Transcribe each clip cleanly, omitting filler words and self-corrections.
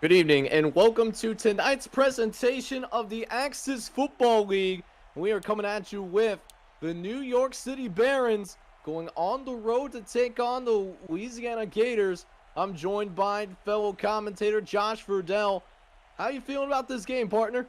Good evening and welcome to tonight's presentation of the Axis Football League. We are coming at you with the New York City Barons going on the road to take on the Louisiana Gators. I'm joined by fellow commentator Josh Verdell. How you feeling about this game, partner?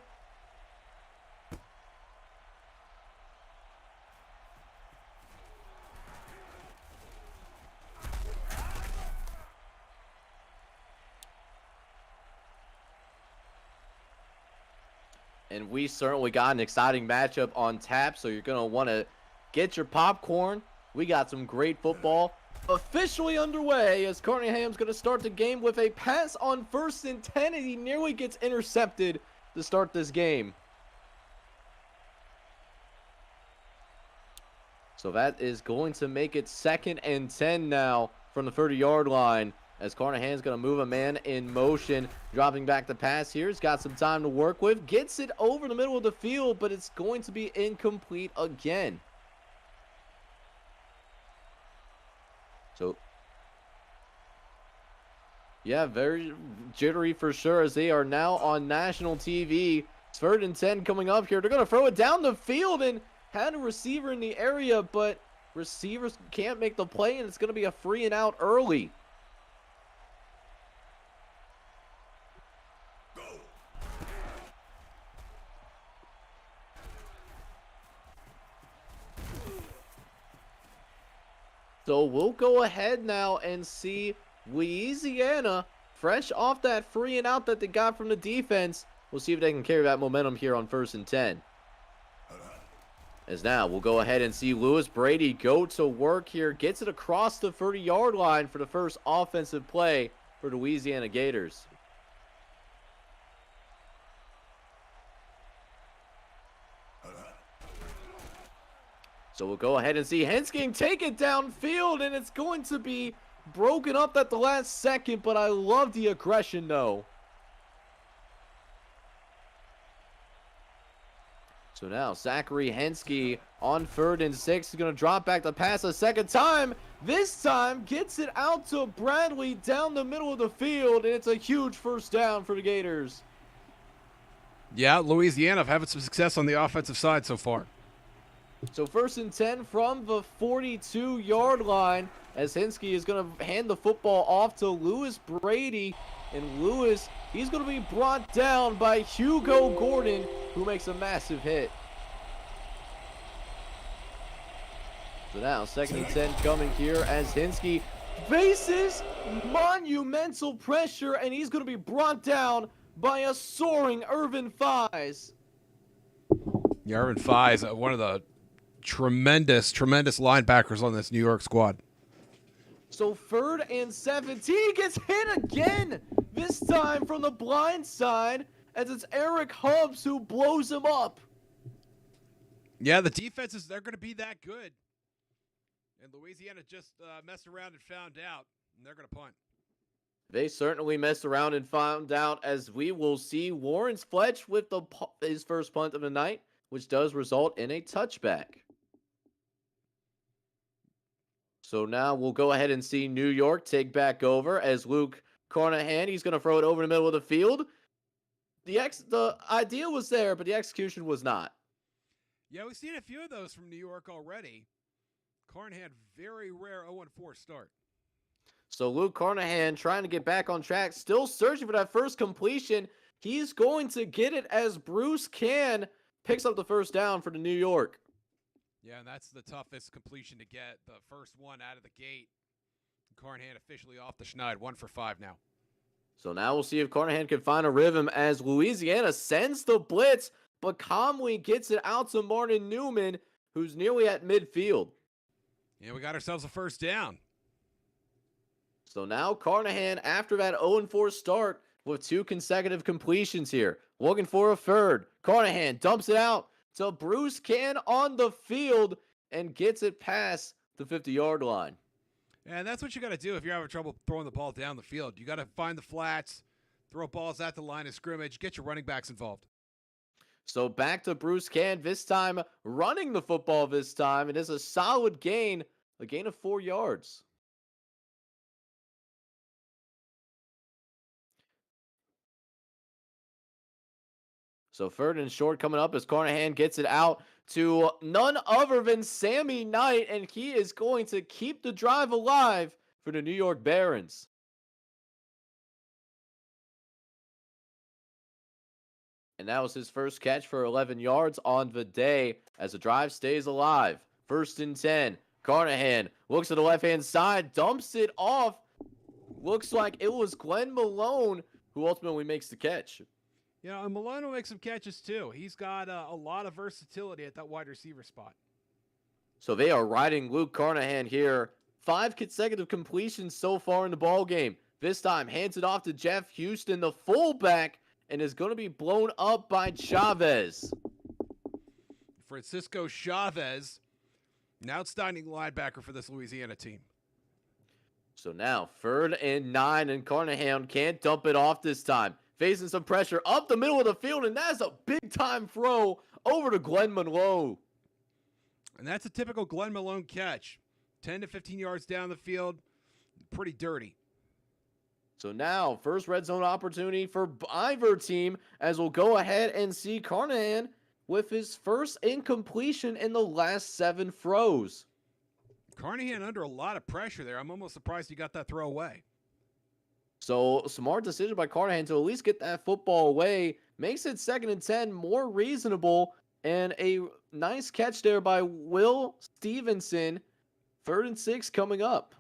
And we certainly got an exciting matchup on tap, so you're going to want to get your popcorn. We got some great football officially underway as Carningham's going to start the game with a pass on 1st and 10, and he nearly gets intercepted to start this game. So that is going to make it 2nd and 10 now from the 30-yard line, as Carnahan's going to move a man in motion, dropping back the pass here. He's got some time to work with, gets it over the middle of the field, but it's going to be incomplete again. So, yeah, very jittery for sure, as they are now on national TV. It's 3rd and 10 coming up here. They're going to throw it down the field and had a receiver in the area, but receivers can't make the play, and it's going to be a free and out early. So we'll go ahead now and see Louisiana, fresh off that free and out that they got from the defense. We'll see if they can carry that momentum here on 1st and 10. As now we'll go ahead and see Lewis Brady go to work here. Gets it across the 30-yard line for the first offensive play for the Louisiana Gators. So we'll go ahead and see Hensking take it downfield, and it's going to be broken up at the last second, but I love the aggression though. So now Zachary Hensky on 3rd and 6 is going to drop back the pass a second time. This time gets it out to Bradley down the middle of the field, and it's a huge first down for the Gators. Yeah, Louisiana having some success on the offensive side so far. So 1st and 10 from the 42-yard line, as Hensky is going to hand the football off to Lewis Brady. And Lewis, he's going to be brought down by Hugo Gordon, who makes a massive hit. So now 2nd and 10 coming here as Hensky faces monumental pressure, and he's going to be brought down by a soaring Irvin Fies. Yeah, Irvin Fies, one of the tremendous linebackers on this New York squad. So 3rd and 17, gets hit again, this time from the blind side, as it's Eric Hubbs who blows him up. Yeah, the defenses, they're going to be that good. And Louisiana just messed around and found out, and they're going to punt. They certainly messed around and found out, as we will see Lawrence Fletch with his first punt of the night, which does result in a touchback. So now we'll go ahead and see New York take back over as Luke Carnahan, he's going to throw it over the middle of the field. The idea was there, but the execution was not. Yeah, we've seen a few of those from New York already. Carnahan, very rare 0-4 start. So Luke Carnahan trying to get back on track, still searching for that first completion. He's going to get it as Bruce Can picks up the first down for the New York. Yeah, and that's the toughest completion to get. The first one out of the gate. Carnahan officially off the schneid, 1 for 5 now. So now we'll see if Carnahan can find a rhythm as Louisiana sends the blitz, but calmly gets it out to Martin Newman, who's nearly at midfield. Yeah, we got ourselves a first down. So now Carnahan, after that 0-4 start, with 2 consecutive completions here, looking for a third. Carnahan dumps it out to Bruce Can on the field and gets it past the 50-yard line. And that's what you got to do if you're having trouble throwing the ball down the field. You got to find the flats, throw balls at the line of scrimmage, get your running backs involved. So back to Bruce Can, this time running the football this time. It is a solid gain, a gain of 4 yards. So 3rd and short coming up as Carnahan gets it out to none other than Sammy Knight, and he is going to keep the drive alive for the New York Barons. And that was his first catch for 11 yards on the day as the drive stays alive. 1st and 10. Carnahan looks to the left-hand side, dumps it off. Looks like it was Glenn Malone who ultimately makes the catch. Yeah, and Malone will make some catches too. He's got a lot of versatility at that wide receiver spot. So they are riding Luke Carnahan here. 5 consecutive completions so far in the ball game. This time hands it off to Jeff Houston, the fullback, and is going to be blown up by Chavez. Francisco Chavez, an outstanding linebacker for this Louisiana team. So now 3rd and 9, and Carnahan can't dump it off this time. Facing some pressure up the middle of the field, and that's a big-time throw over to Glenn Malone. And that's a typical Glenn Malone catch. 10 to 15 yards down the field, pretty dirty. So now, first red zone opportunity for either team, as we'll go ahead and see Carnahan with his first incompletion in the last 7 throws. Carnahan under a lot of pressure there. I'm almost surprised he got that throw away. So, smart decision by Carnahan to at least get that football away. Makes it 2nd and 10 more reasonable. And a nice catch there by Will Stevenson. 3rd and 6 coming up.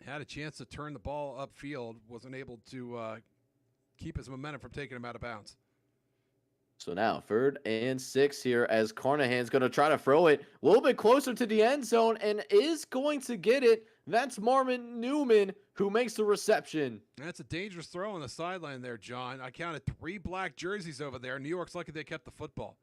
Had a chance to turn the ball upfield. Wasn't able to keep his momentum from taking him out of bounds. So now 3rd and 6 here as Carnahan's going to try to throw it a little bit closer to the end zone and is going to get it. That's Marvin Newman who makes the reception. That's a dangerous throw on the sideline there, John. I counted 3 black jerseys over there. New York's lucky they kept the football.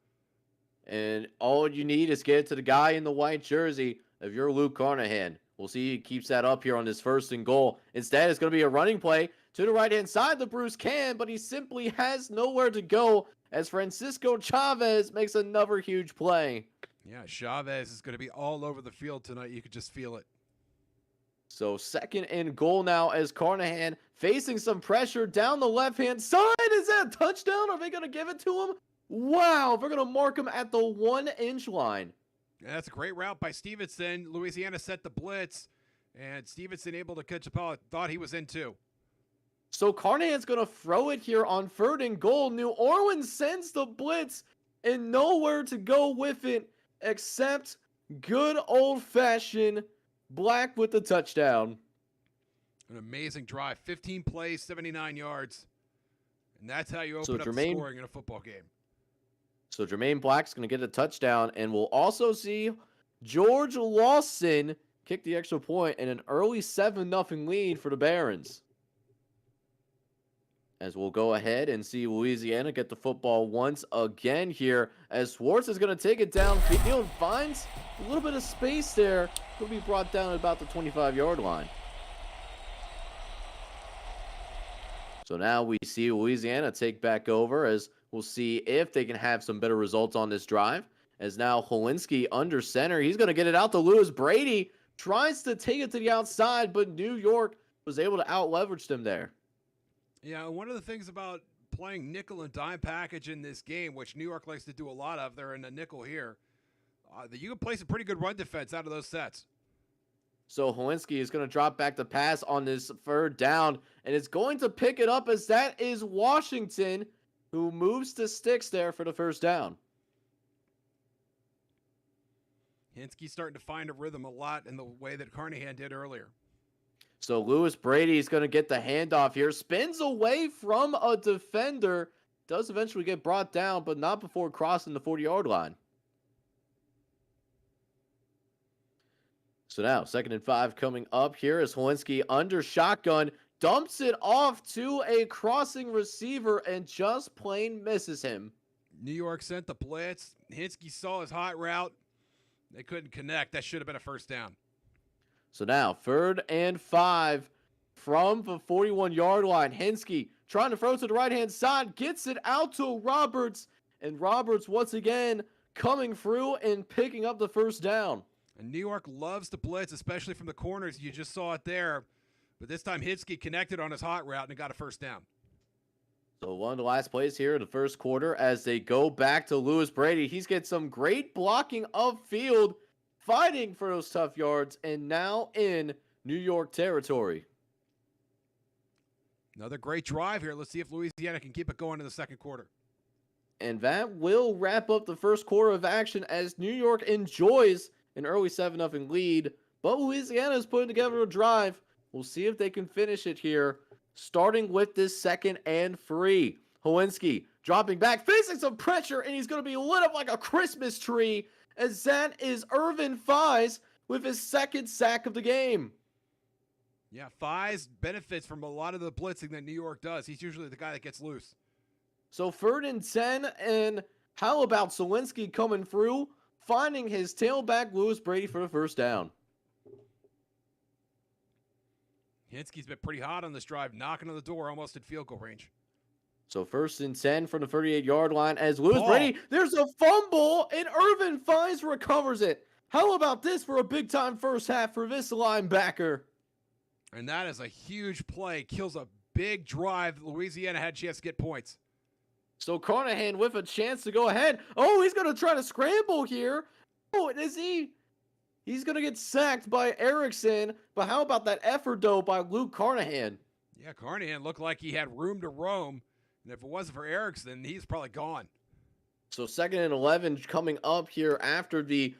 And all you need is get it to the guy in the white jersey if you're Luke Carnahan. We'll see he keeps that up here on this 1st and goal. Instead, it's going to be a running play to the right-hand side that Bruce can, but he simply has nowhere to go as Francisco Chavez makes another huge play. Yeah, Chavez is going to be all over the field tonight. You could just feel it. So 2nd and goal now as Carnahan facing some pressure down the left-hand side. Is that a touchdown? Are they going to give it to him? Wow, they're going to mark him at the 1-inch line. Yeah, that's a great route by Stevenson. Louisiana set the blitz, and Stevenson able to catch the ball. Thought he was in too. So Carnahan's going to throw it here on 3rd and goal. New Orleans sends the blitz and nowhere to go with it except good old-fashioned Black with the touchdown. An amazing drive. 15 plays, 79 yards. And that's how you open up the scoring in a football game. So Jermaine Black's going to get a touchdown, and we'll also see George Lawson kick the extra point in an early 7-0 lead for the Barons. As we'll go ahead and see Louisiana get the football once again here, as Schwartz is going to take it downfield, finds a little bit of space there. He'll be brought down at about the 25-yard line. So now we see Louisiana take back over, as we'll see if they can have some better results on this drive. As now Holinsky under center. He's going to get it out to Lewis Brady. Tries to take it to the outside, but New York was able to out-leverage them there. Yeah, one of the things about playing nickel and dime package in this game, which New York likes to do a lot of, they're in a nickel here, you can play some pretty good run defense out of those sets. So Holinsky is going to drop back the pass on this 3rd down, and it's going to pick it up as that is Washington, who moves the sticks there for the 1st down. Holinsky's starting to find a rhythm a lot in the way that Carnahan did earlier. So Lewis Brady is going to get the handoff here. Spins away from a defender. Does eventually get brought down, but not before crossing the 40-yard line. So now, 2nd and 5 coming up here as Holinsky under shotgun. Dumps it off to a crossing receiver and just plain misses him. New York sent the blitz. Holinsky saw his hot route. They couldn't connect. That should have been a 1st down. So now, 3rd and 5 from the 41-yard line. Holinsky trying to throw to the right-hand side. Gets it out to Roberts. And Roberts once again coming through and picking up the 1st down. And New York loves to blitz, especially from the corners. You just saw it there. But this time Holinsky connected on his hot route and got a 1st down. So one of the last plays here in the first quarter as they go back to Lewis Brady. He's get some great blocking upfield, fighting for those tough yards, and now in New York territory. Another great drive here. Let's see if Louisiana can keep it going in the second quarter. And that will wrap up the first quarter of action as New York enjoys an early 7-0 lead. But Louisiana is putting together a drive. We'll see if they can finish it here, starting with this 2nd and 3. Howinski dropping back, facing some pressure, and he's going to be lit up like a Christmas tree, as that is Irvin Fies with his 2nd sack of the game. Yeah, Fies benefits from a lot of the blitzing that New York does. He's usually the guy that gets loose. So 3rd and 10, and how about Sawinski coming through, finding his tailback Lewis Brady for the first down. Hinsky's been pretty hot on this drive, knocking on the door almost at field goal range. So 1st and 10 from the 38-yard line as Lewis Brady, there's a fumble, and Irvin Fies recovers it. How about this for a big-time first half for this linebacker? And that is a huge play. Kills a big drive. Louisiana had a chance to get points. So Carnahan with a chance to go ahead. Oh, he's going to try to scramble here. Oh, is he? He's going to get sacked by Erickson. But how about that effort, though, by Luke Carnahan? Yeah, Carnahan looked like he had room to roam. And if it wasn't for Erickson, he's probably gone. So 2nd and 11 coming up here after the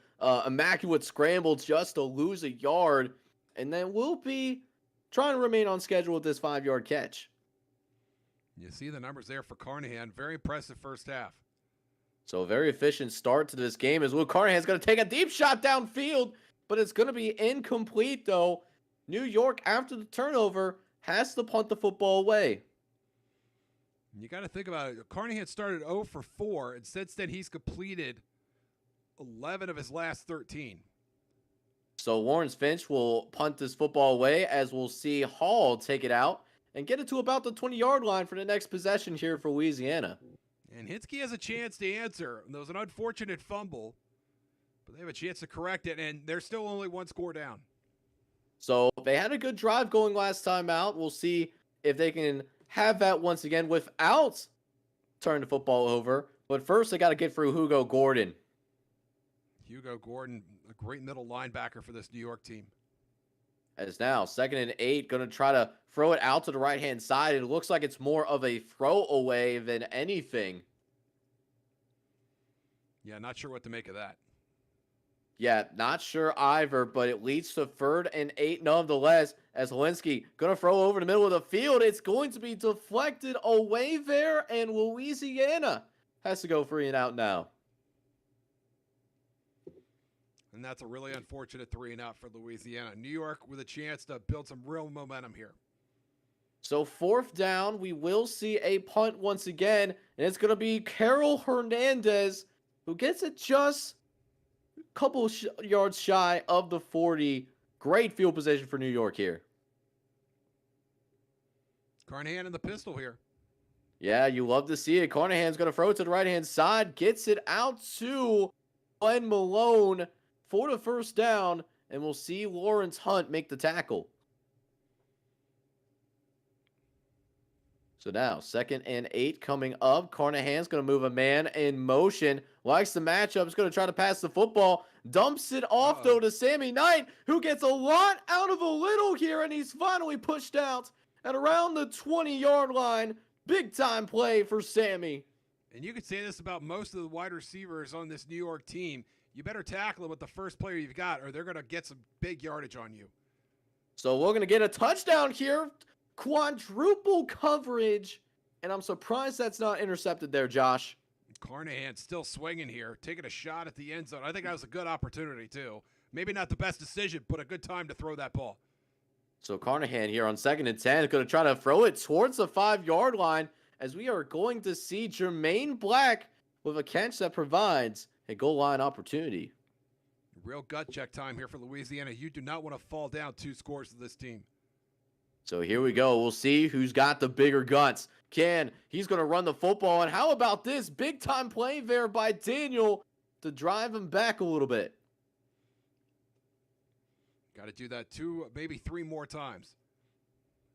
immaculate scramble just to lose a yard. And then we'll be trying to remain on schedule with this 5-yard catch. You see the numbers there for Carnahan. Very impressive first half. So a very efficient start to this game as Luke Carnahan's going to take a deep shot downfield, but it's going to be incomplete, though. New York, after the turnover, has to punt the football away. You got to think about it. Carnahan started 0 for 4, and since then he's completed 11 of his last 13. So Lawrence Finch will punt this football away as we'll see Hall take it out and get it to about the 20-yard line for the next possession here for Louisiana. And Hinsky has a chance to answer. There was an unfortunate fumble, but they have a chance to correct it, and they're still only 1 score down. So they had a good drive going last time out. We'll see if they can have that once again without turning the football over. But first, they got to get through Hugo Gordon. Hugo Gordon, a great middle linebacker for this New York team. As now, 2nd and 8, going to try to throw it out to the right-hand side. It looks like it's more of a throwaway than anything. Yeah, not sure what to make of that. Yeah, not sure either, but it leads to 3rd and 8 nonetheless, as Howinski going to throw over the middle of the field. It's going to be deflected away there, and Louisiana has to go 3 and out now. And that's a really unfortunate 3 and out for Louisiana. New York with a chance to build some real momentum here. So 4th down, we will see a punt once again, and it's going to be Carol Hernandez who gets it just a couple yards shy of the 40. Great field position for New York here. Carnahan in the pistol here. Yeah, you love to see it. Carnahan's going to throw it to the right-hand side, gets it out to Glenn Malone for the first down, and we'll see Lawrence Hunt make the tackle. So now, 2nd and 8 coming up. Carnahan's going to move a man in motion. Likes the matchup. Is going to try to pass the football. Dumps it off, though, to Sammy Knight, who gets a lot out of a little here, and he's finally pushed out at around the 20-yard line. Big-time play for Sammy. And you could say this about most of the wide receivers on this New York team. You better tackle them with the first player you've got, or they're going to get some big yardage on you. So we're going to get a touchdown here. Quadruple coverage, and I'm surprised that's not intercepted there, Josh. Carnahan still swinging here, taking a shot at the end zone. I think that was a good opportunity, too. Maybe not the best decision, but a good time to throw that ball. So Carnahan here on 2nd and 10 is going to try to throw it towards the 5-yard line, as we are going to see Jermaine Black with a catch that provides a goal line opportunity. Real gut check time here for Louisiana. You do not want to fall down 2 scores to this team. So here we go. We'll see who's got the bigger guts. He's going to run the football. And how about this big-time play there by Daniel to drive him back a little bit? Got to do that 2, maybe 3 more times.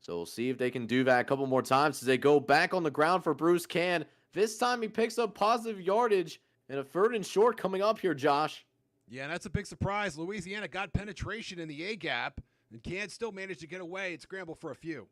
So we'll see if they can do that a couple more times as they go back on the ground for Bruce Can. This time he picks up positive yardage and a 3rd and short coming up here, Josh. Yeah, and that's a big surprise. Louisiana got penetration in the A gap, and Can still managed to get away and scramble for a few.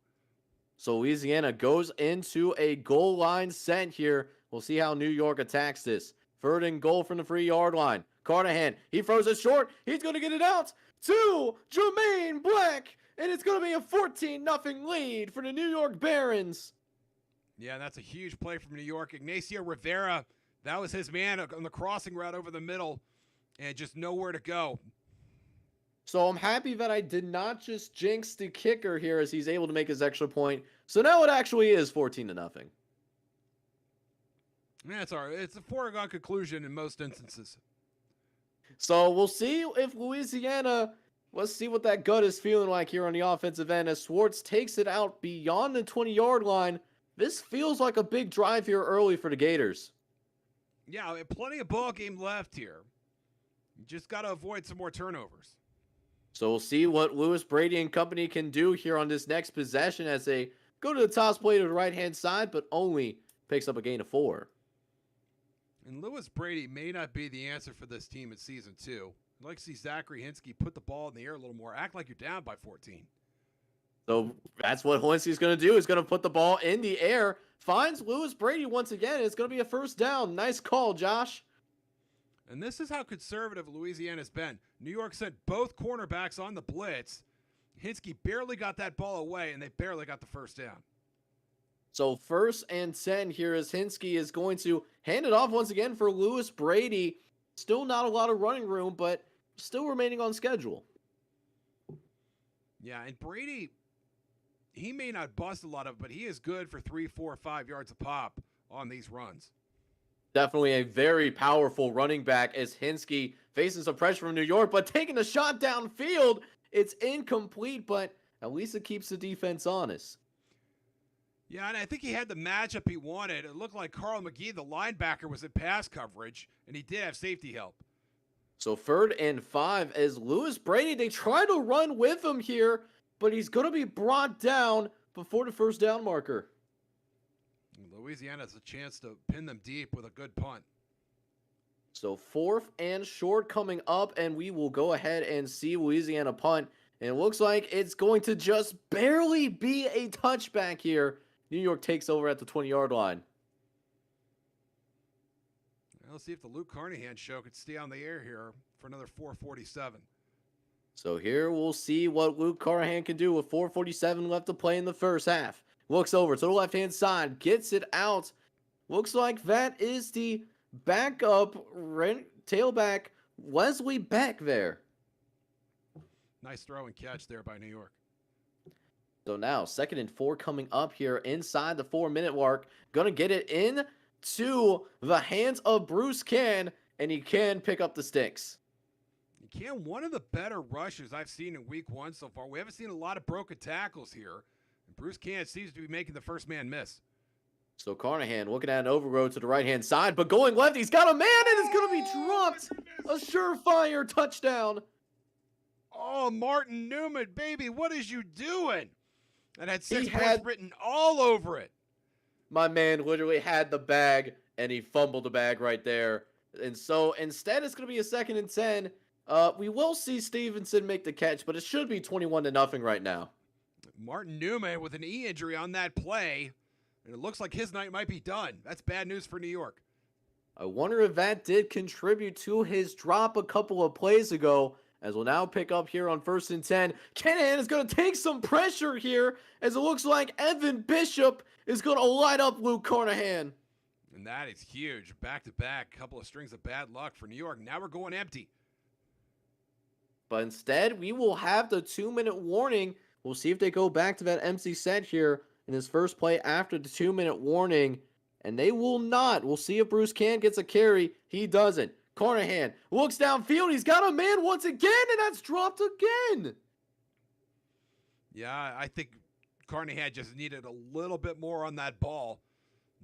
So Louisiana goes into a goal line set here. We'll see how New York attacks this. 3rd and goal from the 3-yard line. Carnahan, he throws it short. He's going to get it out to Jermaine Black. And it's going to be a 14-0 lead for the New York Barons. Yeah, that's a huge play from New York. Ignacio Rivera, that was his man on the crossing route over the middle, and just nowhere to go. So I'm happy that I did not just jinx the kicker here as he's able to make his extra point. So now it actually is 14-0. That's all right. It's a foregone conclusion in most instances. So we'll see if Louisiana, let's see what that gut is feeling like here on the offensive end as Swartz takes it out beyond the 20-yard line. This feels like a big drive here early for the Gators. Yeah, plenty of ball game left here. You just got to avoid some more turnovers. So we'll see what Lewis Brady and company can do here on this next possession as they go to the toss play to the right-hand side, but only picks up a gain of 4. And Lewis Brady may not be the answer for this team in Season 2. I'd like to see Zachary Hinsky put the ball in the air a little more. Act like you're down by 14. So that's what Hinsky's going to do. He's going to put the ball in the air. Finds Lewis Brady once again. It's going to be a 1st down. Nice call, Josh. And this is how conservative Louisiana's been. New York sent both cornerbacks on the blitz. Hinsky barely got that ball away, and they barely got the 1st down. So 1st and 10 here as Hinsky is going to hand it off once again for Lewis Brady. Still not a lot of running room, but still remaining on schedule. Yeah, and Brady, he may not bust a lot of it, but he is good for 3, 4, 5 yards a pop on these runs. Definitely a very powerful running back as Hinsky facing some pressure from New York, but taking a shot downfield. It's incomplete, but at least it keeps the defense honest. Yeah, and I think he had the matchup he wanted. It looked like Carl McGee, the linebacker, was in pass coverage, and he did have safety help. So 3rd and 5 as Lewis Brady, they try to run with him here, but he's going to be brought down before the 1st down marker. Louisiana has a chance to pin them deep with a good punt. So 4th and short coming up, and we will go ahead and see Louisiana punt. And it looks like it's going to just barely be a touchback here. New York takes over at the 20-yard line. Let's see if the Luke Carnahan show could stay on the air here for another 4:47. So here we'll see what Luke Carnahan can do with 4:47 left to play in the 1st half. Looks over to the left-hand side, gets it out. Looks like that is the backup tailback Wesley Beck there. Nice throw and catch there by New York. So now 2nd and 4 coming up here inside the 4-minute mark. Gonna get it in to the hands of Bruce Can, and he can pick up the sticks. Can, one of the better rushers I've seen in week 1 so far. We haven't seen a lot of broken tackles here. And Bruce Can seems to be making the first man miss. So Carnahan looking at an overroad to the right-hand side, but going left, he's got a man, and it's going to be dropped. A surefire touchdown. Oh, Martin Newman, baby, what is you doing? That had 6 He points had- written all over it. My man literally had the bag, and he fumbled the bag right there. And so instead, it's going to be a 2nd and 10. We will see Stevenson make the catch, but it should be 21-0 right now. Martin Newman with an knee injury on that play, and it looks like his night might be done. That's bad news for New York. I wonder if that did contribute to his drop a couple of plays ago, as we'll now pick up here on 1st and 10. Kenahan is going to take some pressure here, as it looks like Evan Bishop is going to light up Luke Carnahan. And that is huge. Back-to-back, couple of strings of bad luck for New York. Now we're going empty. But instead, we will have the 2-minute warning. We'll see if they go back to that empty set here in his first play after the 2-minute warning. And they will not. We'll see if Bruce Can gets a carry. He doesn't. Carnahan looks downfield. He's got a man once again, and that's dropped again. Yeah, I think Carnahan just needed a little bit more on that ball.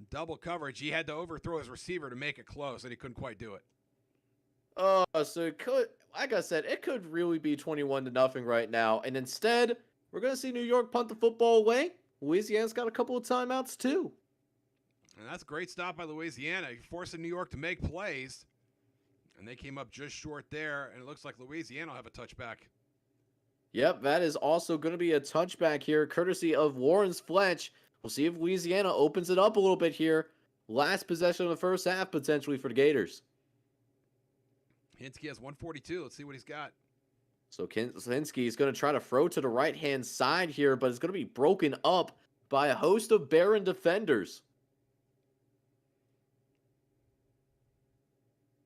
Double coverage. He had to overthrow his receiver to make it close, and he couldn't quite do it. So it could, like I said, it could really be 21-0 right now. And instead, we're going to see New York punt the football away. Louisiana's got a couple of timeouts too. And that's a great stop by Louisiana. You're forcing New York to make plays. And they came up just short there. And it looks like Louisiana will have a touchback. Yep, that is also going to be a touchback here, courtesy of Warren's Fletch. We'll see if Louisiana opens it up a little bit here. Last possession of the first half, potentially, for the Gators. Hinsky has 142. Let's see what he's got. So Kinski is going to try to throw to the right-hand side here, but it's going to be broken up by a host of Baron defenders.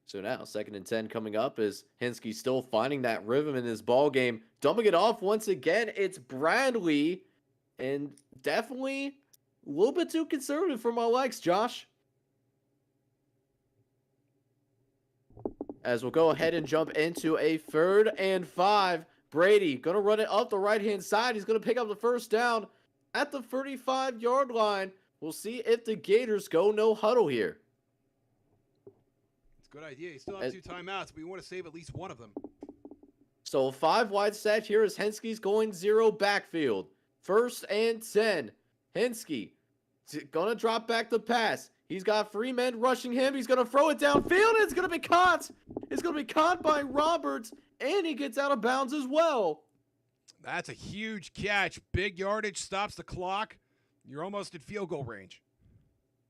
So now, 2nd and 10 coming up as Hinsky still finding that rhythm in his ball game. Dumping it off once again, it's Bradley. And definitely a little bit too conservative for my likes, Josh. As we'll go ahead and jump into a 3rd and 5. Brady going to run it up the right-hand side. He's going to pick up the first down at the 35-yard line. We'll see if the Gators go no huddle here. Good idea. You still have 2 timeouts, but you want to save at least one of them. So 5 wide set here as Hensky's going 0 backfield. 1st and 10. Hensky going to drop back the pass. He's got 3 men rushing him. He's going to throw it downfield, and it's going to be caught. It's going to be caught by Roberts, and he gets out of bounds as well. That's a huge catch. Big yardage, stops the clock. You're almost at field goal range.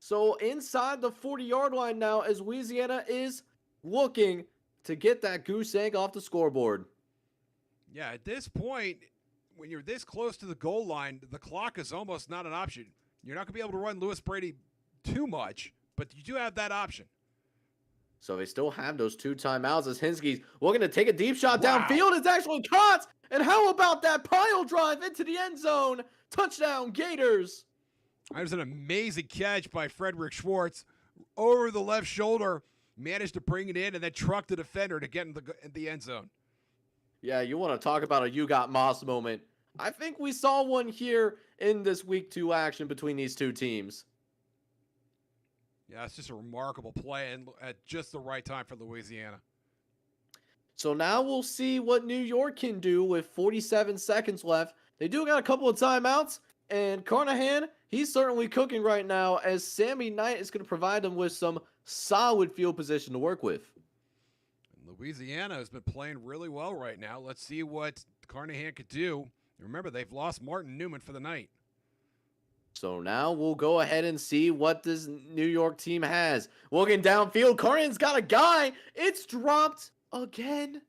So inside the 40-yard line now as Louisiana is looking to get that goose egg off the scoreboard. Yeah, at this point, when you're this close to the goal line, the clock is almost not an option. You're not going to be able to run Lewis Brady too much, but you do have that option. So they still have those 2 timeouts as Hinsky's looking to take a deep shot downfield. It's actually caught. And how about that pile drive into the end zone? Touchdown, Gators. That was an amazing catch by Frederick Schwartz. Over the left shoulder, managed to bring it in and then truck the defender to get in the end zone. Yeah, you want to talk about a you got Moss moment. I think we saw one here in this week 2 action between these 2 teams. Yeah, it's just a remarkable play and at just the right time for Louisiana. So now we'll see what New York can do with 47 seconds left. They do got a couple of timeouts, and Carnahan, he's certainly cooking right now as Sammy Knight is going to provide them with some solid field position to work with. Louisiana has been playing really well right now. Let's see what Carnahan could do. Remember, they've lost Martin Newman for the night. So now we'll go ahead and see what this New York team has. Looking downfield, Carnahan's got a guy. It's dropped again.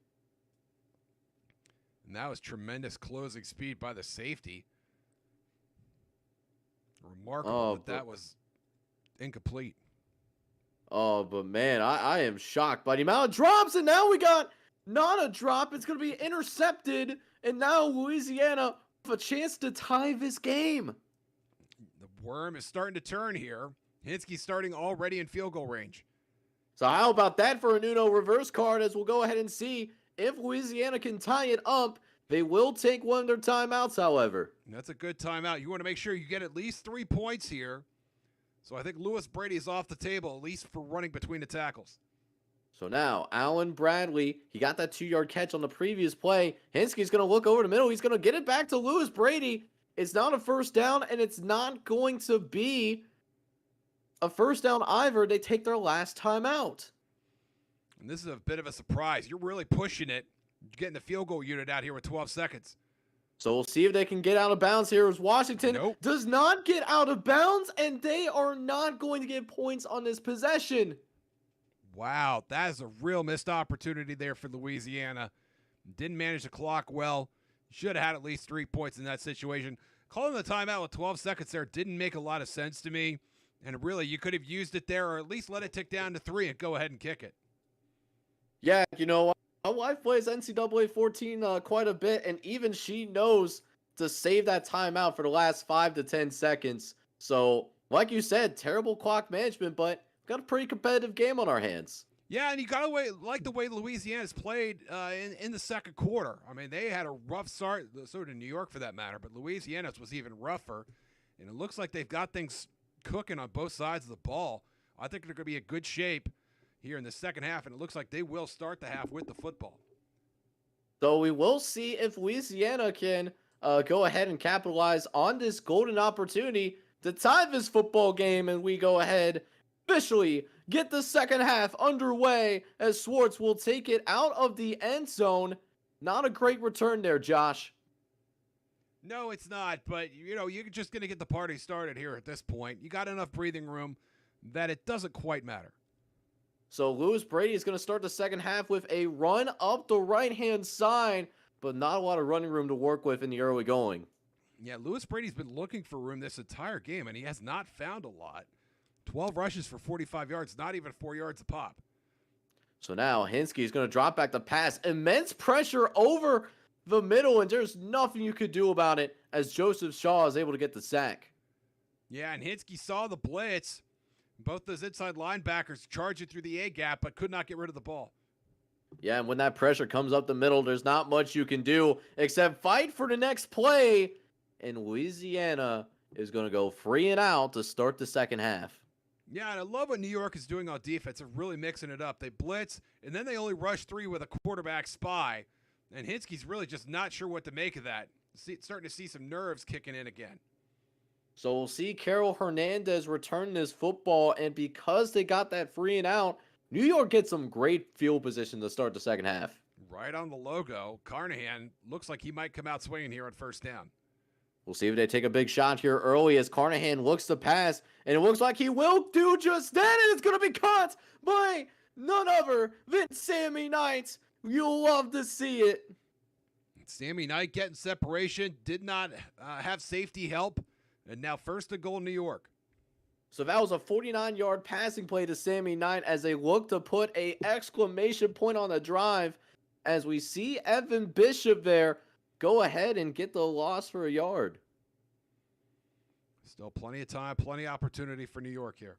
And that was tremendous closing speed by the safety. Remarkable that was incomplete. Oh, but man, I am shocked by the amount of drops, and now we got not a drop. It's going to be intercepted, and now Louisiana have a chance to tie this game. The worm is starting to turn here. Hinsky's starting already in field goal range. So how about that for a Nuno reverse card as we'll go ahead and see if Louisiana can tie it up. They will take one of their timeouts, however. That's a good timeout. You want to make sure you get at least 3 points here. So I think Lewis Brady is off the table, at least for running between the tackles. So now, Allen Bradley, he got that 2-yard catch on the previous play. Hinsky's going to look over the middle. He's going to get it back to Lewis Brady. It's not a first down, and it's not going to be a first down either. They take their last timeout. And this is a bit of a surprise. You're really pushing it, getting the field goal unit out here with 12 seconds. So we'll see if they can get out of bounds here as Washington does not get out of bounds, and they are not going to get points on this possession. Wow, that is a real missed opportunity there for Louisiana. Didn't manage the clock well. Should have had at least 3 points in that situation. Calling the timeout with 12 seconds there didn't make a lot of sense to me. And really, you could have used it there or at least let it tick down to 3 and go ahead and kick it. Yeah, you know, my wife plays NCAA 14 quite a bit, and even she knows to save that timeout for the last 5 to 10 seconds. So, like you said, terrible clock management, but got a pretty competitive game on our hands. Yeah, and you got to like the way Louisiana's played in the second quarter. I mean, they had a rough start, so did New York for that matter, but Louisiana's was even rougher. And it looks like they've got things cooking on both sides of the ball. I think they're going to be in good shape here in the second half, and it looks like they will start the half with the football. So we will see if Louisiana can go ahead and capitalize on this golden opportunity to tie this football game, and we go ahead officially get the second half underway as Schwartz will take it out of the end zone. Not a great return there, Josh. No, it's not, but you're just going to get the party started here at this point. You got enough breathing room that it doesn't quite matter. So Lewis Brady is going to start the second half with a run up the right-hand side, but not a lot of running room to work with in the early going. Yeah, Lewis Brady's been looking for room this entire game, and he has not found a lot. 12 rushes for 45 yards, not even 4 yards a pop. So now Hinsky is going to drop back the pass. Immense pressure over the middle, and there's nothing you could do about it as Joseph Shaw is able to get the sack. Yeah, and Hinsky saw the blitz. Both those inside linebackers charging through the A-gap, but could not get rid of the ball. Yeah, and when that pressure comes up the middle, there's not much you can do except fight for the next play. And Louisiana is going to go 3 and out to start the second half. Yeah, and I love what New York is doing on defense. They're really mixing it up. They blitz, and then they only rush 3 with a quarterback spy. And Hinsky's really just not sure what to make of that. Starting to see some nerves kicking in again. So we'll see Carol Hernandez return this football, and because they got that 3 and out, New York gets some great field position to start the second half. Right on the logo, Carnahan looks like he might come out swinging here on first down. We'll see if they take a big shot here early as Carnahan looks to pass, and it looks like he will do just that, and it's going to be caught by none other than Sammy Knight. You'll love to see it. Sammy Knight getting separation, did not have safety help, and now first and goal New York. So that was a 49-yard passing play to Sammy Knight as they look to put a exclamation point on the drive as we see Evan Bishop there go ahead and get the loss for a yard. Still plenty of time, plenty of opportunity for New York here.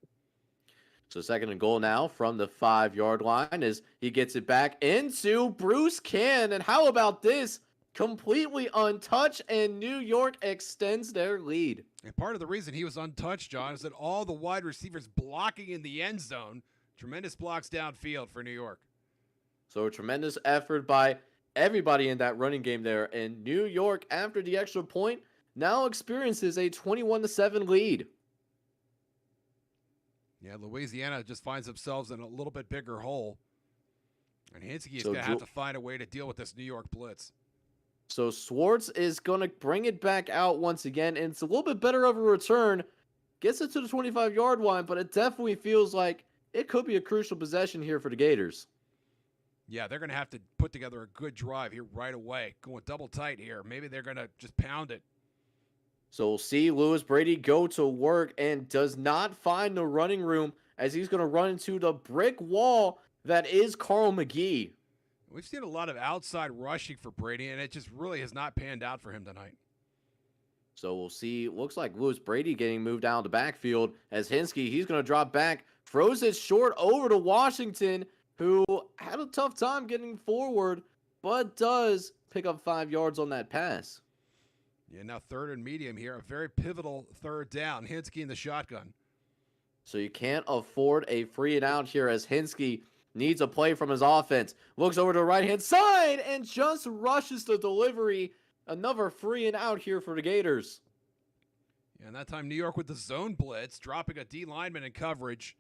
So second and goal now from the 5-yard line as he gets it back into Bruce Can. And how about this? Completely untouched, and New York extends their lead. And part of the reason he was untouched, John, is that all the wide receivers blocking in the end zone. Tremendous blocks downfield for New York. So a tremendous effort by everybody in that running game there. And New York, after the extra point, now experiences a 21-7 lead. Yeah, Louisiana just finds themselves in a little bit bigger hole. And Hinsky is going to have to find a way to deal with this New York blitz. So Schwartz is going to bring it back out once again, and it's a little bit better of a return. Gets it to the 25-yard line, but it definitely feels like it could be a crucial possession here for the Gators. Yeah, they're going to have to put together a good drive here right away. Going double tight here. Maybe they're going to just pound it. So we'll see Lewis Brady go to work and does not find the running room as he's going to run into the brick wall that is Carl McGee. We've seen a lot of outside rushing for Brady, and it just really has not panned out for him tonight. So we'll see. Looks like Lewis Brady getting moved down the backfield as Hinsky, he's going to drop back, throws it short over to Washington, who had a tough time getting forward, but does pick up 5 yards on that pass. Yeah, now third and medium here. A very pivotal third down. Hinsky in the shotgun. So you can't afford a free and out here as Hinsky needs a play from his offense. Looks over to the right-hand side and just rushes the delivery. Another free and out here for the Gators. Yeah, and that time New York with the zone blitz, dropping a D lineman in coverage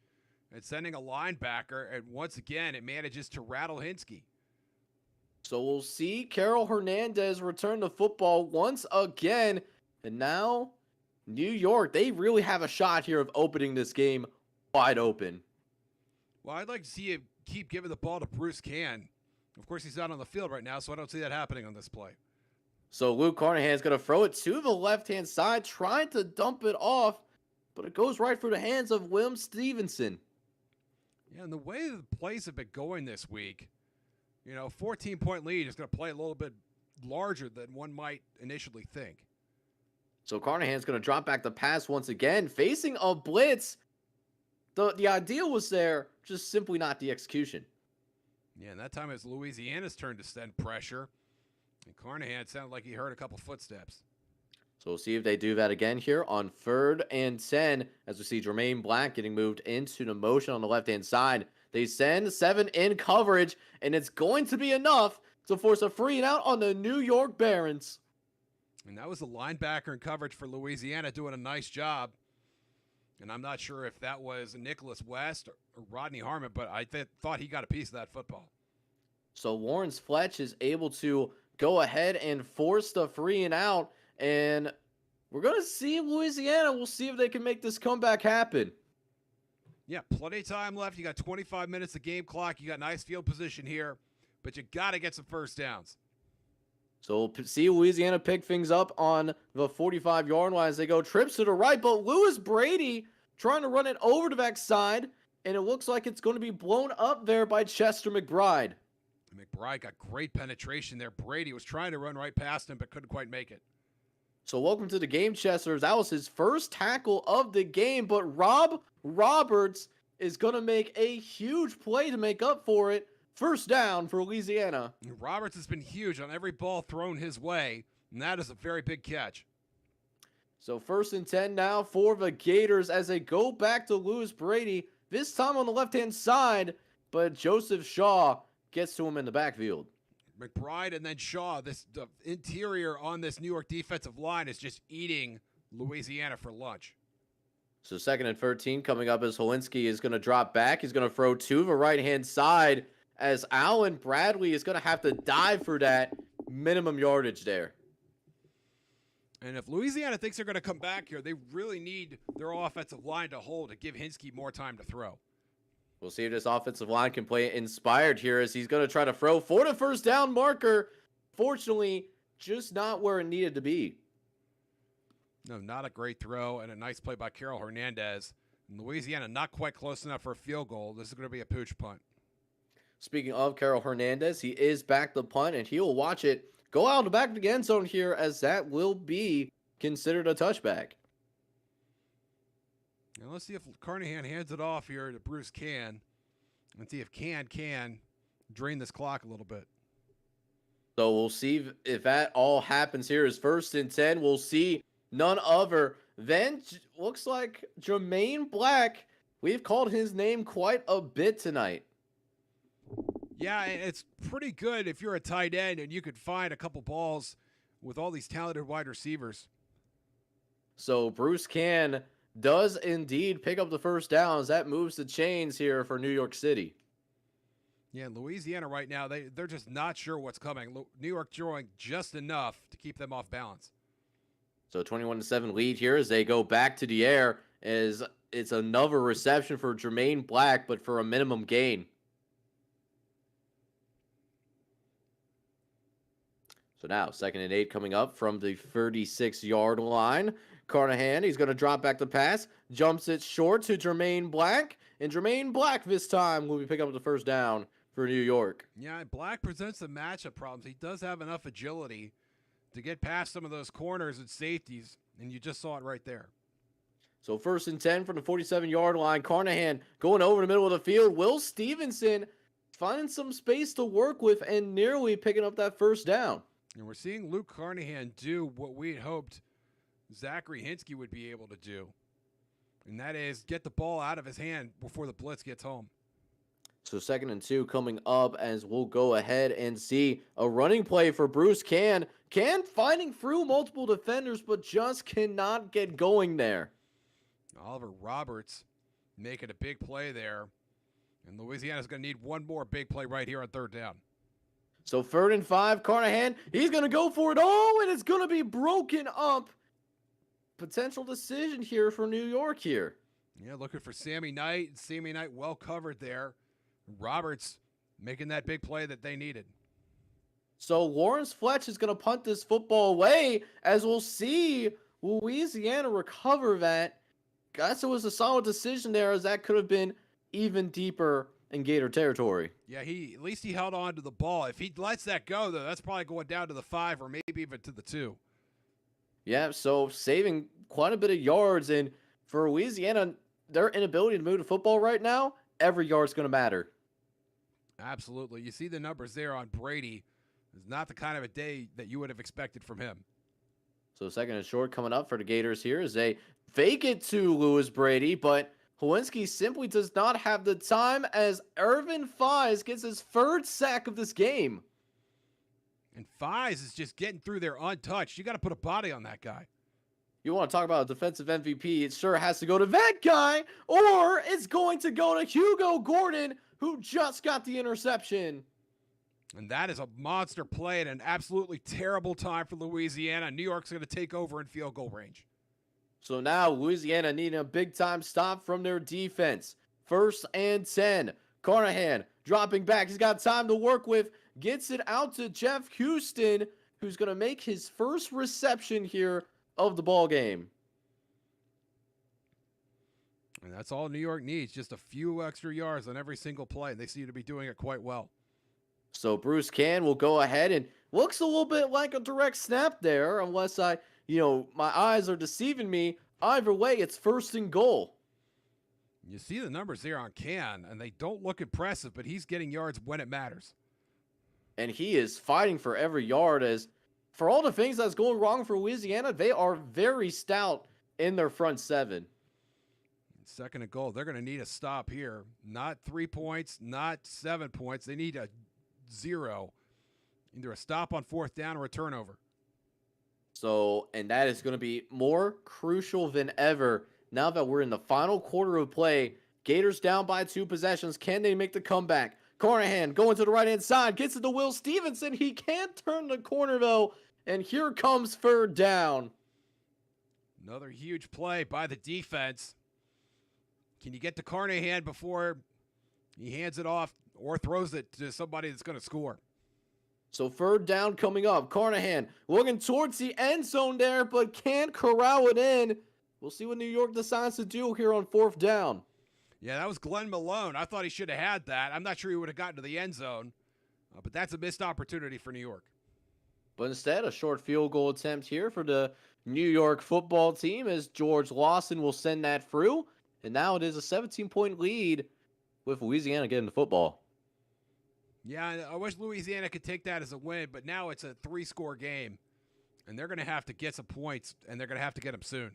and sending a linebacker. And once again, it manages to rattle Hinsky. So we'll see Carol Hernandez return the football once again. And now New York, they really have a shot here of opening this game wide open. Well, I'd like to see him keep giving the ball to Bruce Can. Of course, he's not on the field right now, so I don't see that happening on this play. So Luke Carnahan is going to throw it to the left-hand side, trying to dump it off, but it goes right through the hands of William Stevenson. Yeah, and the way the plays have been going this week, 14-point lead is going to play a little bit larger than one might initially think. So Carnahan's going to drop back the pass once again, facing a blitz. The idea was there, just simply not the execution. Yeah, and that time it's Louisiana's turn to send pressure. And Carnahan sounded like he heard a couple footsteps. So we'll see if they do that again here on 3rd and 10 as we see Jermaine Black getting moved into the motion on the left-hand side. They send 7 in coverage, and it's going to be enough to force a free and out on the New York Barons. And that was the linebacker in coverage for Louisiana doing a nice job. And I'm not sure if that was Nicholas West or Rodney Harmon, but I thought he got a piece of that football. So Lawrence Fletch is able to go ahead and force the free and out. And we're going to see Louisiana. We'll see if they can make this comeback happen. Yeah, plenty of time left. You got 25 minutes of game clock. You got nice field position here, but you got to get some first downs. So we'll see Louisiana pick things up on the 45-yard line as they go trips to the right. But Lewis Brady trying to run it over the backside, and it looks like it's going to be blown up there by Chester McBride. McBride got great penetration there. Brady was trying to run right past him, but couldn't quite make it. So welcome to the game, Chester. That was his first tackle of the game, but Rob Roberts is going to make a huge play to make up for it. First down for Louisiana. Roberts has been huge on every ball thrown his way, and that is a very big catch. So 1st and 10 now for the Gators as they go back to Lewis Brady, this time on the left-hand side, but Joseph Shaw gets to him in the backfield. McBride and then Shaw, the interior on this New York defensive line is just eating Louisiana for lunch. So 2nd and 13 coming up as Holinsky is going to drop back. He's going to throw to the right-hand side as Allen Bradley is going to have to dive for that minimum yardage there. And if Louisiana thinks they're going to come back here, they really need their offensive line to hold to give Hinsky more time to throw. We'll see if this offensive line can play inspired here as he's going to try to throw for the first down marker. Fortunately, just not where it needed to be. No, not a great throw, and a nice play by Carol Hernandez. And Louisiana not quite close enough for a field goal. This is going to be a pooch punt. Speaking of Carol Hernandez, he is back the punt, and he will watch it go out the back of the end zone here as that will be considered a touchback. Now let's see if Carnahan hands it off here to Bruce Can. Let's see if can drain this clock a little bit. So we'll see if that all happens here is 1st and 10. We'll see none other than looks like Jermaine Black. We've called his name quite a bit tonight. Yeah, it's pretty good if you're a tight end and you could find a couple balls with all these talented wide receivers. So Bruce Can does indeed pick up the first down as that moves the chains here for New York City. Yeah, Louisiana right now, they're just not sure what's coming. New York throwing just enough to keep them off balance. So 21-7 lead here as they go back to the air as it's another reception for Jermaine Black, but for a minimum gain. So now 2nd and 8 coming up from the 36-yard line. Carnahan, he's going to drop back the pass, jumps it short to Jermaine Black, and Jermaine Black this time will be picking up the first down for New York. Yeah, Black presents some matchup problems. He does have enough agility to get past some of those corners and safeties, and you just saw it right there. So 1st and 10 from the 47-yard line. Carnahan going over the middle of the field. Will Stevenson finding some space to work with and nearly picking up that first down. And we're seeing Luke Carnahan do what we had hoped Zachary Hinsky would be able to do, and that is get the ball out of his hand before the blitz gets home. So 2nd and 2 coming up as we'll go ahead and see a running play for Bruce Can. Can finding through multiple defenders, but just cannot get going there. Oliver Roberts making a big play there, and Louisiana's going to need one more big play right here on 3rd down. So 3rd and 5, Carnahan, he's going to go for it. Oh, and it's going to be broken up. Potential decision here for New York here. Yeah, looking for Sammy Knight. Sammy Knight well covered there. Roberts making that big play that they needed. So Lawrence Fletch is going to punt this football away as we'll see Louisiana recover that. Guess it was a solid decision there as that could have been even deeper in Gator territory. Yeah, at least he held on to the ball. If he lets that go, though, that's probably going down to the 5 or maybe even to the 2. Yeah, so saving quite a bit of yards. And for Louisiana, their inability to move the football right now, every yard's going to matter. Absolutely. You see the numbers there on Brady. It's not the kind of a day that you would have expected from him. So 2nd and short coming up for the Gators here as they fake it to Lewis Brady, but Holinsky simply does not have the time as Irvin Fies gets his 3rd sack of this game. And Fies is just getting through there untouched. You got to put a body on that guy. You want to talk about a defensive MVP, it sure has to go to that guy, or it's going to go to Hugo Gordon, who just got the interception. And that is a monster play at an absolutely terrible time for Louisiana. New York's going to take over in field goal range. So now Louisiana needing a big-time stop from their defense. 1st and 10. Carnahan dropping back. He's got time to work with. Gets it out to Jeff Houston, who's going to make his first reception here of the ball game. And that's all New York needs, just a few extra yards on every single play, and they seem to be doing it quite well. So Bruce Can will go ahead and looks a little bit like a direct snap there, unless my eyes are deceiving me. Either way, it's 1st and goal. You see the numbers there on Can, and they don't look impressive, but he's getting yards when it matters. And he is fighting for every yard, as for all the things that's going wrong for Louisiana, they are very stout in their front 7. 2nd and goal. They're going to need a stop here. Not 3 points, not 7 points. They need a 0. Either a stop on 4th down or a turnover. So, and that is going to be more crucial than ever now that we're in the final quarter of play. Gators down by 2 possessions. Can they make the comeback? Carnahan going to the right-hand side. Gets it to Will Stevenson. He can't turn the corner, though. And here comes 3rd down. Another huge play by the defense. Can you get to Carnahan before he hands it off or throws it to somebody that's going to score? So 3rd down coming up. Carnahan looking towards the end zone there, but can't corral it in. We'll see what New York decides to do here on 4th down. Yeah, that was Glenn Malone. I thought he should have had that. I'm not sure he would have gotten to the end zone, but that's a missed opportunity for New York. But instead, a short field goal attempt here for the New York football team, as George Lawson will send that through. And now it is a 17-point lead with Louisiana getting the football. Yeah, I wish Louisiana could take that as a win, but now it's a 3-score game, and they're going to have to get some points, and they're going to have to get them soon.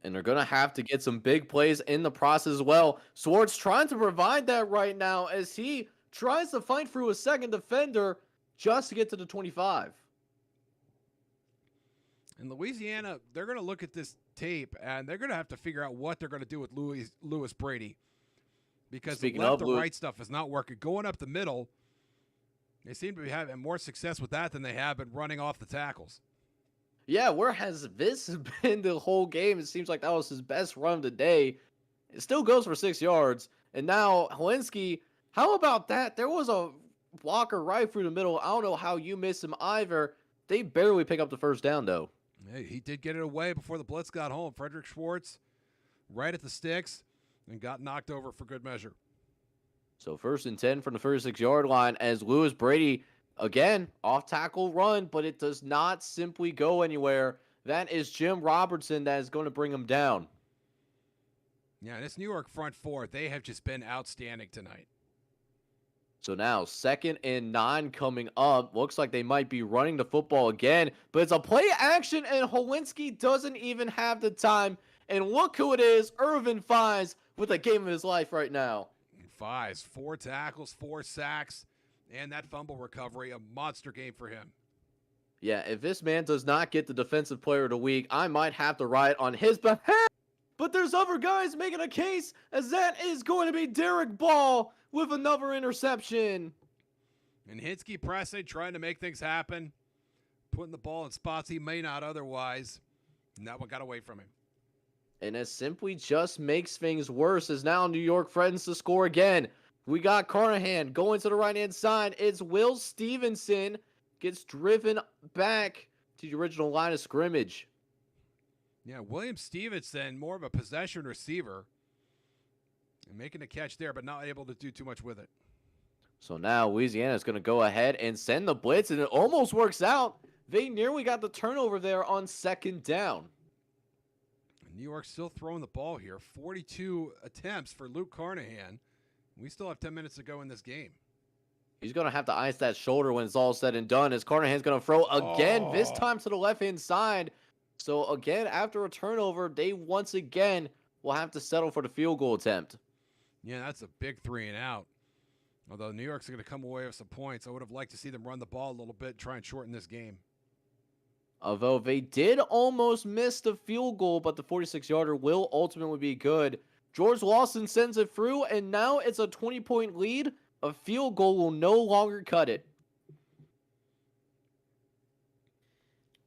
And they're going to have to get some big plays in the process as well. Swartz trying to provide that right now as he tries to fight through a second defender just to get to the 25. And Louisiana, they're going to look at this tape, and they're going to have to figure out what they're going to do with Lewis Brady. Because the left to right stuff is not working. Going up the middle, they seem to be having more success with that than they have been running off the tackles. Yeah, where has this been the whole game? It seems like that was his best run of the day. It still goes for 6 yards. And now, Helinski, how about that? There was a blocker right through the middle. I don't know how you missed him either. They barely pick up the 1st down, though. Hey, he did get it away before the blitz got home. Frederick Schwartz right at the sticks and got knocked over for good measure. So 1st and 10 from the 36-yard line as Lewis Brady, again, off-tackle run, but it does not simply go anywhere. That is Jim Robertson that is going to bring him down. Yeah, this New York front 4, they have just been outstanding tonight. So now 2nd and 9 coming up. Looks like they might be running the football again, but it's a play action and Helinski doesn't even have the time. And look who it is, Irvin Fies with a game of his life right now. Fies, 4 tackles, 4 sacks, and that fumble recovery, a monster game for him. Yeah, if this man does not get the defensive player of the week, I might have to write on his behalf. But there's other guys making a case, as that is going to be Derek Ball with another interception. And Hinsky pressing, trying to make things happen, putting the ball in spots he may not otherwise, and that one got away from him. And it simply just makes things worse, as now New York threatens to score again. We got Carnahan going to the right-hand side. It's Will Stevenson. Gets driven back to the original line of scrimmage. Yeah, William Stevenson, more of a possession receiver. And making a catch there, but not able to do too much with it. So now Louisiana is going to go ahead and send the blitz, and it almost works out. They nearly got the turnover there on 2nd down. New York still throwing the ball here. 42 attempts for Luke Carnahan. We still have 10 minutes to go in this game. He's going to have to ice that shoulder when it's all said and done, as Carnahan's going to throw again, this time to the left-hand side. So again, after a turnover, they once again will have to settle for the field goal attempt. Yeah, that's a big 3 and out. Although New York's going to come away with some points, I would have liked to see them run the ball a little bit, try and shorten this game. Although they did almost miss the field goal, but the 46-yarder will ultimately be good. George Lawson sends it through, and now it's a 20-point lead. A field goal will no longer cut it.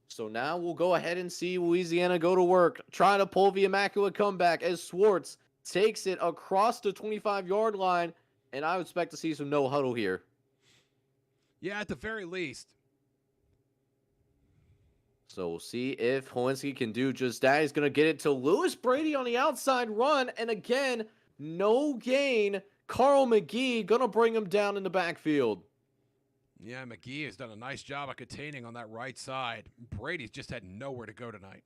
So now we'll go ahead and see Louisiana go to work, trying to pull the immaculate comeback as Swartz takes it across the 25-yard line, and I would expect to see some no huddle here. Yeah, at the very least. So we'll see if Helinski can do just that. He's going to get it to Lewis Brady on the outside run, and again, no gain. Carl McGee going to bring him down in the backfield. Yeah, McGee has done a nice job of containing on that right side. Brady's just had nowhere to go tonight.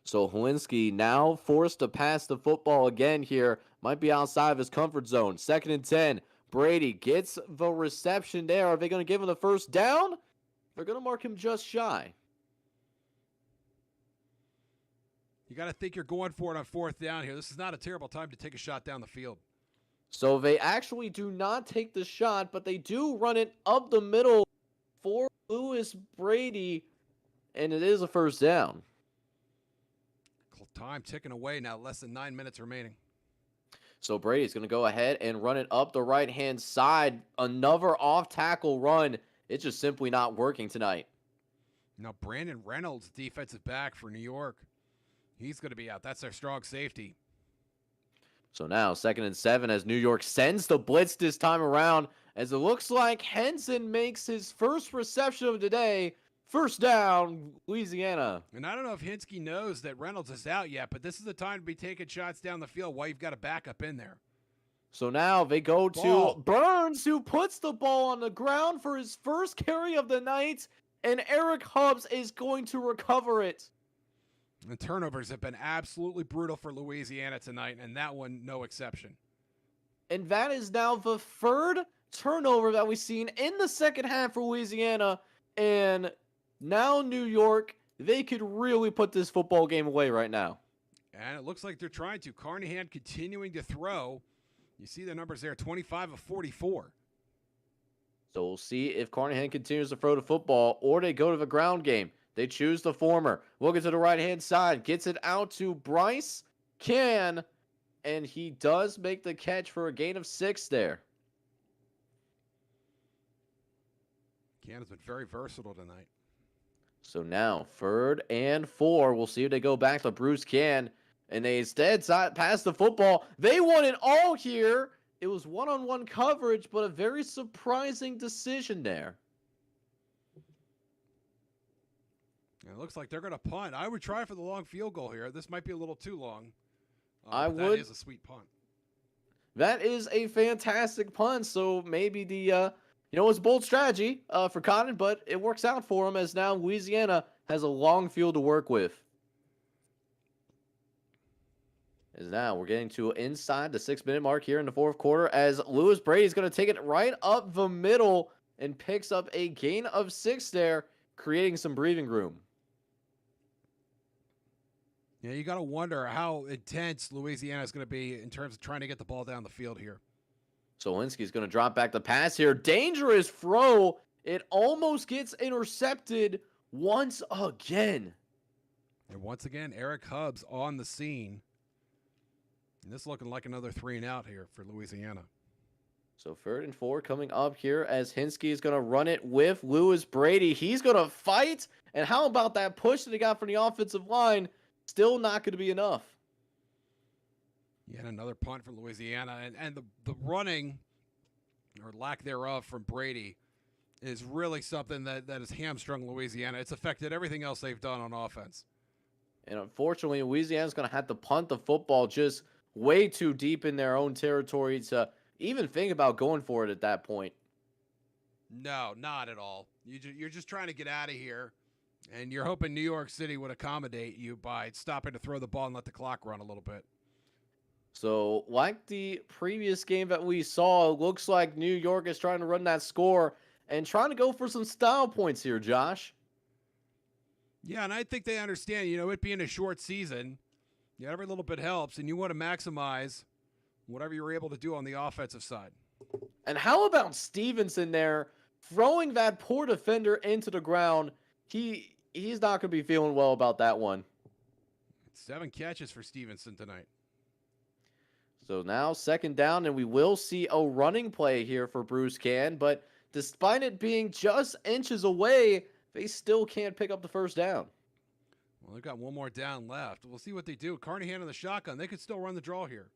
So Helinski now forced to pass the football again here. Might be outside of his comfort zone. 2nd and 10. Brady gets the reception there. Are they going to give him the first down? They're going to mark him just shy. You got to think you're going for it on 4th down here. This is not a terrible time to take a shot down the field. So they actually do not take the shot, but they do run it up the middle for Lewis Brady, and it is a first down. Time ticking away now, less than 9 minutes remaining. So Brady's going to go ahead and run it up the right-hand side. Another off-tackle run. It's just simply not working tonight. Now, Brandon Reynolds, defensive back for New York. He's going to be out. That's their strong safety. So now 2nd and 7 as New York sends the blitz this time around, as it looks like Henson makes his first reception of the day. First down, Louisiana. And I don't know if Hinsky knows that Reynolds is out yet, but this is the time to be taking shots down the field while you've got a backup in there. So now they go to Burns, who puts the ball on the ground for his first carry of the night, and Eric Hubbs is going to recover it. The turnovers have been absolutely brutal for Louisiana tonight, and that one no exception. And that is now the 3rd turnover that we've seen in the second half for Louisiana, and now New York, they could really put this football game away right now. And it looks like they're trying to. Carnahan continuing to throw. You see the numbers there, 25 of 44. So we'll see if Carnahan continues to throw the football or they go to the ground game. They choose the former. Looking to the right-hand side. Gets it out to Bryce Can, and he does make the catch for a gain of 6 there. Can has been very versatile tonight. So now, 3rd and 4. We'll see if they go back to Bruce Can. And they instead pass the football. They won it all here. It was one-on-one coverage, but a very surprising decision there. It looks like they're going to punt. I would try for the long field goal here. This might be a little too long. I would. That is a sweet punt. That is a fantastic punt. So maybe the... it's a bold strategy for Cotton, but it works out for him as now Louisiana has a long field to work with. As now we're getting to inside the 6-minute mark here in the 4th quarter as Lewis Brady is going to take it right up the middle and picks up a gain of 6 there, creating some breathing room. Yeah, you got to wonder how intense Louisiana is going to be in terms of trying to get the ball down the field here. So Linsky's going to drop back the pass here. Dangerous throw. It almost gets intercepted once again. And once again, Eric Hubbs on the scene. And this looking like another 3 and out here for Louisiana. So 3rd and 4 coming up here as Hinsky is going to run it with Lewis Brady. He's going to fight. And how about that push that he got from the offensive line? Still not going to be enough. Yet another punt for Louisiana. And the running, or lack thereof, from Brady is really something that has hamstrung Louisiana. It's affected everything else they've done on offense. And unfortunately, Louisiana's going to have to punt the football just way too deep in their own territory to even think about going for it at that point. No, not at all. You're just trying to get out of here, and you're hoping New York City would accommodate you by stopping to throw the ball and let the clock run a little bit. So, like the previous game that we saw, it looks like New York is trying to run that score and trying to go for some style points here, Josh. Yeah, and I think they understand, it being a short season, every little bit helps, and you want to maximize whatever you're able to do on the offensive side. And how about Stevenson there throwing that poor defender into the ground? He's not going to be feeling well about that one. 7 catches for Stevenson tonight. So now 2nd down, and we will see a running play here for Bruce Can, but despite it being just inches away, they still can't pick up the 1st down. Well, they've got one more down left. We'll see what they do. Carnahan in the shotgun. They could still run the draw here.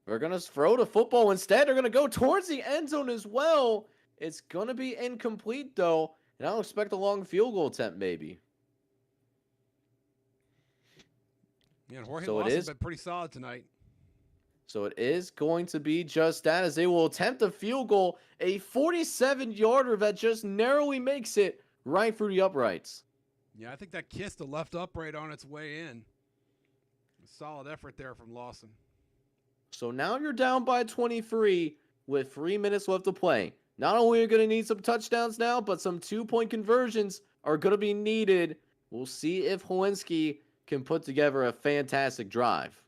They're going to throw the football instead. They're going to go towards the end zone as well. It's going to be incomplete, though, and I don't expect a long field goal attempt, maybe. Yeah, and Jorge Lawson's been pretty solid tonight. So it is going to be just that, as they will attempt a field goal, a 47-yarder that just narrowly makes it right through the uprights. Yeah, I think that kissed the left upright on its way in. A solid effort there from Lawson. So now you're down by 23 with 3 minutes left to play. Not only are you going to need some touchdowns now, but some 2-point conversions are going to be needed. We'll see if Helinski can put together a fantastic drive.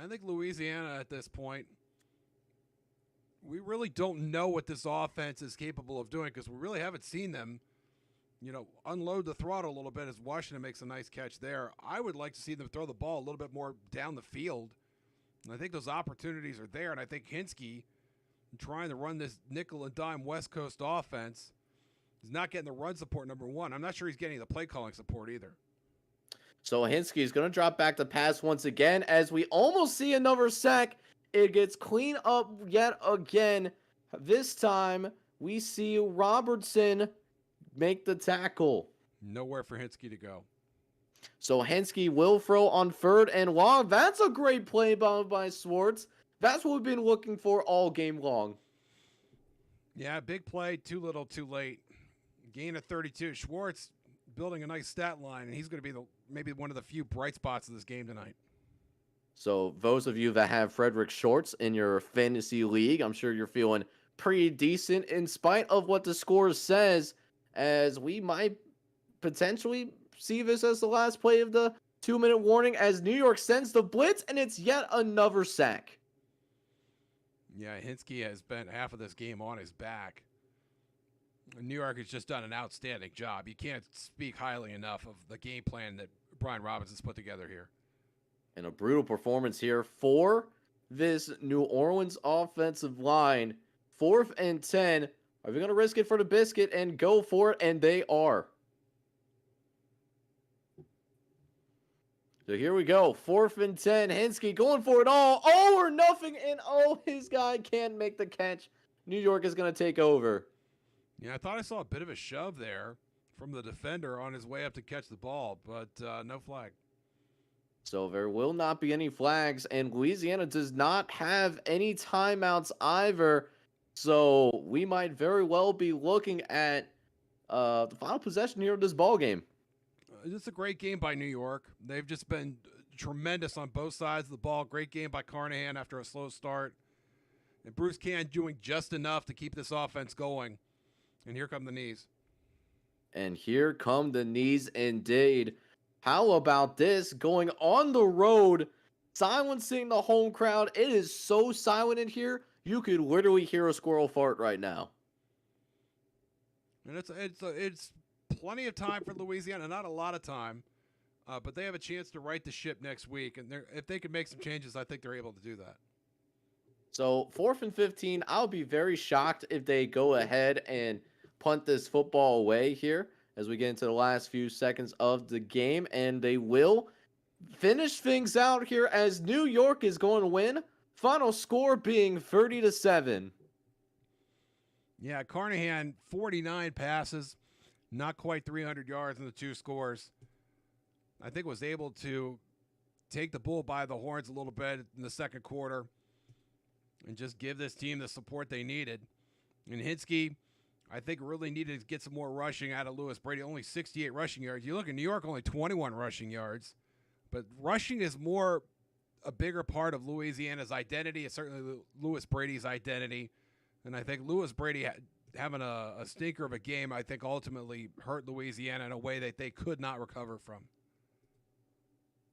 I think Louisiana at this point, we really don't know what this offense is capable of doing because we really haven't seen them, unload the throttle a little bit as Washington makes a nice catch there. I would like to see them throw the ball a little bit more down the field. And I think those opportunities are there, and I think Hinsky, trying to run this nickel and dime West Coast offense, is not getting the run support, number one. I'm not sure he's getting the play calling support either. So Hinsky is going to drop back to pass once again as we almost see another sack. It gets cleaned up yet again. This time we see Robertson make the tackle. Nowhere for Hinsky to go. So Hinsky will throw on 3rd and long. That's a great play by Swartz. That's what we've been looking for all game long. Yeah, big play, too little, too late. Gain of 32. Schwartz building a nice stat line, and he's going to be maybe one of the few bright spots of this game tonight. So those of you that have Frederick Shorts in your fantasy league, I'm sure you're feeling pretty decent in spite of what the score says, as we might potentially see this as the last play of the 2-minute warning as New York sends the blitz, and it's yet another sack. Yeah, Hinsky has spent half of this game on his back. New York has just done an outstanding job. You can't speak highly enough of the game plan that Brian Robinson's put together here. And a brutal performance here for this New Orleans offensive line. 4th and 10. Are we going to risk it for the biscuit and go for it? And they are. So here we go. 4th and 10. Hinsky going for it all. All or nothing. And his guy can't make the catch. New York is going to take over. Yeah, I thought I saw a bit of a shove there from the defender on his way up to catch the ball, but no flag. So there will not be any flags, and Louisiana does not have any timeouts either. So we might very well be looking at the final possession here of this ball game. It's a great game by New York. They've just been tremendous on both sides of the ball. Great game by Carnahan after a slow start. And Bruce Can doing just enough to keep this offense going. And here come the knees. And here come the knees indeed. How about this? Going on the road, silencing the home crowd. It is so silent in here, you could literally hear a squirrel fart right now. And it's plenty of time for Louisiana. Not a lot of time, but they have a chance to right the ship next week. And if they can make some changes, I think they're able to do that. So 4th and 15, I'll be very shocked if they go ahead and punt this football away here as we get into the last few seconds of the game, and they will finish things out here as New York is going to win. Final score being 30-7. Yeah, Carnahan 49 passes, not quite 300 yards in the 2 scores. I think was able to take the bull by the horns a little bit in the 2nd quarter and just give this team the support they needed. And Hinsky, I think, really needed to get some more rushing out of Lewis Brady. Only 68 rushing yards. You look at New York, only 21 rushing yards. But rushing is a bigger part of Louisiana's identity. It's certainly Lewis Brady's identity. And I think Lewis Brady having a stinker of a game, I think, ultimately hurt Louisiana in a way that they could not recover from.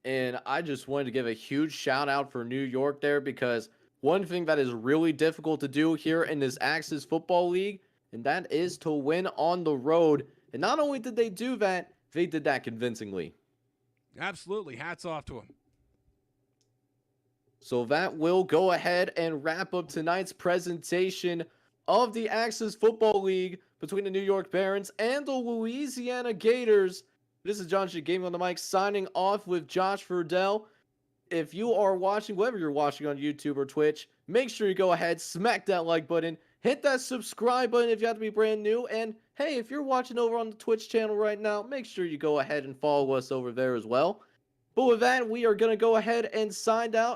And I just wanted to give a huge shout out for New York there, because one thing that is really difficult to do here in this Axis Football League, and that is to win on the road. And not only did they do that, they did that convincingly. Absolutely. Hats off to him. So that will go ahead and wrap up tonight's presentation of the Axis Football League between the New York Barons and the Louisiana Gators. This is John G. Gaming on the mic, signing off with Josh Verdell. If you are watching, whether you're watching on YouTube or Twitch, make sure you go ahead, smack that like button, hit that subscribe button if you have to be brand new, and hey, if you're watching over on the Twitch channel right now, make sure you go ahead and follow us over there as well. But with that, we are going to go ahead and sign out.